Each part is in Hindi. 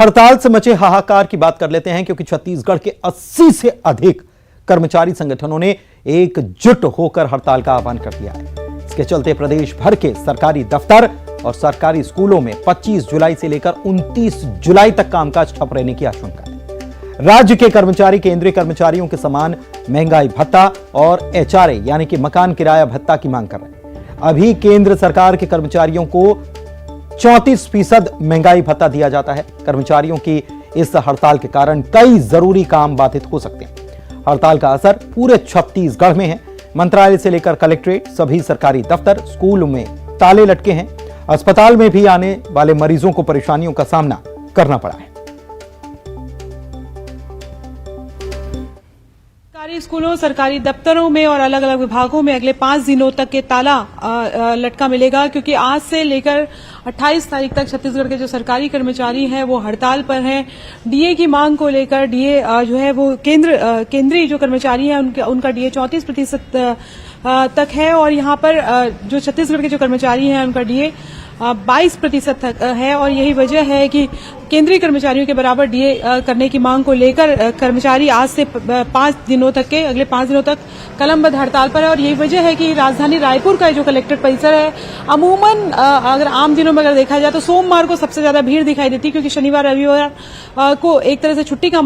हड़ताल से मचे हाहाकार की बात कर लेते हैं, क्योंकि छत्तीसगढ़ के 80 से अधिक कर्मचारी संगठनों ने एकजुट होकर हड़ताल का आह्वान कर दिया है। इसके चलते प्रदेश भर के सरकारी दफ्तर और सरकारी स्कूलों में 25 जुलाई से लेकर 29 जुलाई तक कामकाज ठप रहने की आशंका है। राज्य के कर्मचारी केंद्रीय कर्मचारियों के समान महंगाई भत्ता और एचआरए यानी कि मकान किराया भत्ता की मांग कर रहे हैं। अभी केंद्र सरकार के कर्मचारियों को 34% महंगाई भत्ता दिया जाता है। कर्मचारियों की इस हड़ताल के कारण कई जरूरी काम बाधित हो सकते हैं। हड़ताल का असर पूरे छत्तीसगढ़ में है। मंत्रालय से लेकर कलेक्ट्रेट, सभी सरकारी दफ्तर, स्कूल में ताले लटके हैं। अस्पताल में भी आने वाले मरीजों को परेशानियों का सामना करना पड़ा है। सरकारी स्कूलों, सरकारी दफ्तरों में और अलग अलग विभागों में अगले 5 दिनों तक के ताला लटका मिलेगा, क्योंकि आज से लेकर 28 तारीख तक छत्तीसगढ़ के जो सरकारी कर्मचारी हैं वो हड़ताल पर हैं। डीए की मांग को लेकर डीए जो है वो केंद्रीय जो कर्मचारी हैं उनका डीए 34% तक है, और यहाँ पर जो छत्तीसगढ़ के जो कर्मचारी हैं उनका डीए 22% तक है। और यही वजह है कि केंद्रीय कर्मचारियों के बराबर डीए करने की मांग को लेकर कर्मचारी आज से 5 दिनों तक के अगले 5 दिनों तक कलमबद्ध हड़ताल पर है। और यही वजह है कि राजधानी रायपुर का जो कलेक्ट्रेट परिसर है, अमूमन अगर आम दिनों में अगर देखा जाए तो सोमवार को सबसे ज्यादा भीड़ दिखाई देती है, क्योंकि शनिवार रविवार को एक तरह से छुट्टी का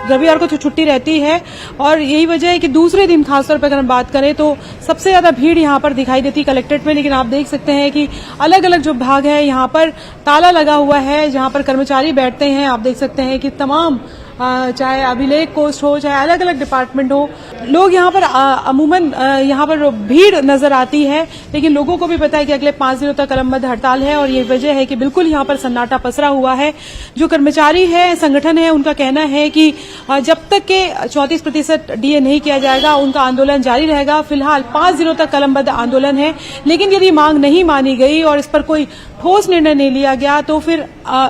रविवार को तो छुट्टी रहती है। और यही वजह है कि दूसरे दिन खासतौर पर अगर हम बात करें तो सबसे ज्यादा भीड़ यहाँ पर दिखाई देती है कलेक्ट्रेट में। लेकिन आप देख सकते हैं कि अलग अलग जो भाग है यहाँ पर ताला लगा हुआ है, जहाँ पर कर्मचारी बैठते हैं। आप देख सकते हैं कि तमाम चाहे अभिलेख कोष्ठ हो, चाहे अलग अलग डिपार्टमेंट हो, लोग यहाँ पर अमूमन यहाँ पर भीड़ नजर आती है। लेकिन लोगों को भी पता है कि अगले 5 दिनों तक कलमबद्ध हड़ताल है, और ये वजह है कि बिल्कुल यहाँ पर सन्नाटा पसरा हुआ है। जो कर्मचारी है, संगठन है, उनका कहना है कि जब तक के 34% डीए नहीं किया जाएगा उनका आंदोलन जारी रहेगा। फिलहाल 5 दिनों तक कलमबद्ध आंदोलन है, लेकिन यदि मांग नहीं मानी गई और इस पर कोई ठोस निर्णय नहीं लिया गया तो फिर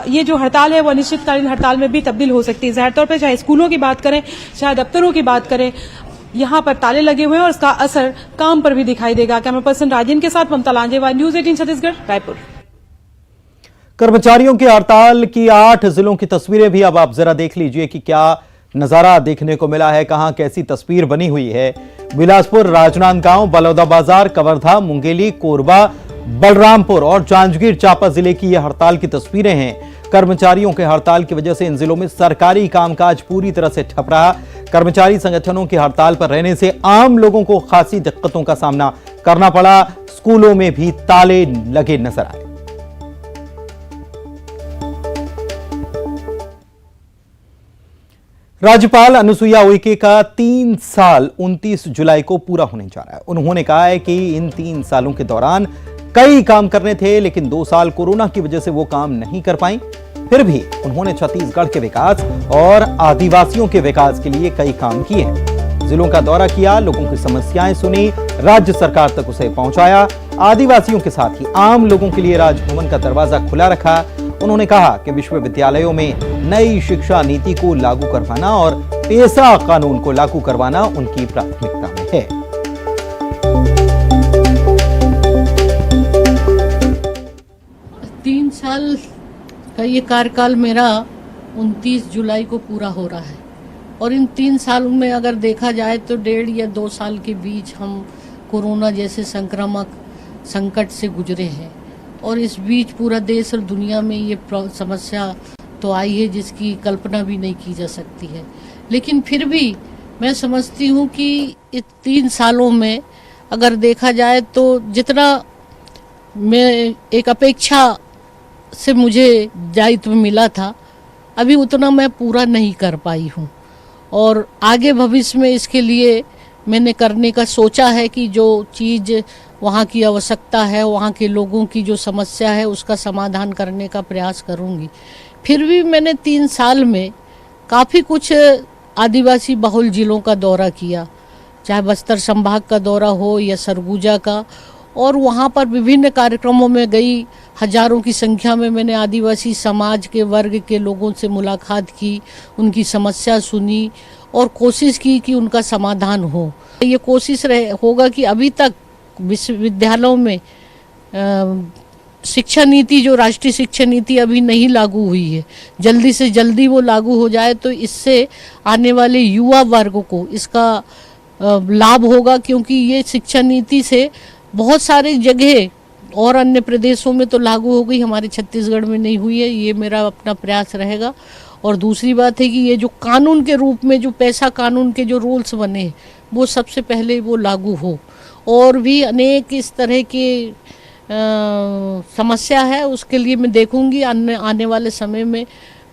ये जो हड़ताल है वो अनिश्चितकालीन हड़ताल में भी तब्दील हो सकती है। जाहिर तौर पर चाहे स्कूलों की बात करें, चाहे दफ्तरों की बात करें, यहाँ पर ताले लगे हुए हैं और इसका असर काम पर भी दिखाई देगा। कैमरा पर्सन राजेंद्र के साथ ममता लांजेवाल, न्यूज 18 छत्तीसगढ़, रायपुर। कर्मचारियों की हड़ताल की 8 जिलों की तस्वीरें भी अब आप जरा देख लीजिए कि क्या नजारा देखने को मिला है, कहां कैसी तस्वीर बनी हुई है। बिलासपुर, राजनांदगांव, बलौदाबाजार, कवर्धा, मुंगेली, कोरबा, बलरामपुर और जांजगीर चांपा जिले की यह हड़ताल की तस्वीरें हैं। कर्मचारियों के हड़ताल की वजह से इन जिलों में सरकारी कामकाज पूरी तरह से ठप रहा। कर्मचारी संगठनों की हड़ताल पर रहने से आम लोगों को खासी दिक्कतों का सामना करना पड़ा। स्कूलों में भी ताले लगे नजर आए। राज्यपाल अनुसुईया उइके का 3 साल 29 जुलाई को पूरा होने जा रहा है। उन्होंने कहा है कि इन 3 सालों के दौरान कई काम करने थे, लेकिन 2 साल कोरोना की वजह से वो काम नहीं कर पाई। फिर भी उन्होंने छत्तीसगढ़ के विकास और आदिवासियों के विकास के लिए कई काम किए हैं। जिलों का दौरा किया, लोगों की समस्याएं सुनी, राज्य सरकार तक उसे पहुंचाया। आदिवासियों के साथ ही आम लोगों के लिए राजभवन का दरवाजा खुला रखा। उन्होंने कहा कि विश्वविद्यालयों में नई शिक्षा नीति को लागू करवाना और पेशा कानून को लागू करवाना उनकी प्राथमिकता में है। तीन साल का ये कार्यकाल मेरा 29 जुलाई को पूरा हो रहा है, और इन 3 सालों में अगर देखा जाए तो 1.5 या 2 साल के बीच हम कोरोना जैसे संक्रामक संकट से गुजरे हैं। और इस बीच पूरा देश और दुनिया में ये समस्या तो आई है जिसकी कल्पना भी नहीं की जा सकती है। लेकिन फिर भी मैं समझती हूँ कि इस 3 सालों में अगर देखा जाए तो जितना मैं एक अपेक्षा से मुझे दायित्व मिला था, अभी उतना मैं पूरा नहीं कर पाई हूँ। और आगे भविष्य में इसके लिए मैंने करने का सोचा है कि जो चीज़ वहाँ की आवश्यकता है, वहाँ के लोगों की जो समस्या है उसका समाधान करने का प्रयास करूँगी। फिर भी मैंने 3 साल में काफ़ी कुछ आदिवासी बहुल जिलों का दौरा किया, चाहे बस्तर संभाग का दौरा हो या सरगुजा का, और वहाँ पर विभिन्न कार्यक्रमों में गई। हजारों की संख्या में मैंने आदिवासी समाज के वर्ग के लोगों से मुलाकात की, उनकी समस्या सुनी और कोशिश की कि उनका समाधान हो। ये कोशिश होगा कि अभी तक विश्वविद्यालयों में शिक्षा नीति जो राष्ट्रीय शिक्षा नीति अभी नहीं लागू हुई है, जल्दी से जल्दी वो लागू हो जाए तो इससे आने वाले युवा वर्ग को इसका लाभ होगा, क्योंकि ये शिक्षा नीति से बहुत सारी जगह और अन्य प्रदेशों में तो लागू हो गई, हमारे छत्तीसगढ़ में नहीं हुई है। ये मेरा अपना प्रयास रहेगा। और दूसरी बात है कि ये जो कानून के रूप में जो पैसा कानून के जो रूल्स बने हैं वो सबसे पहले वो लागू हो। और भी अनेक इस तरह के समस्या है, उसके लिए मैं देखूंगी आने वाले समय में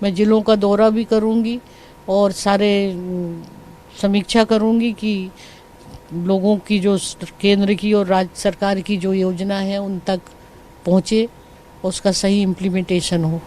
मैं जिलों का दौरा भी करूंगी और सारे समीक्षा करूंगी कि लोगों की जो केंद्र की और राज्य सरकार की जो योजना है उन तक पहुंचे, उसका सही इम्प्लीमेंटेशन हो।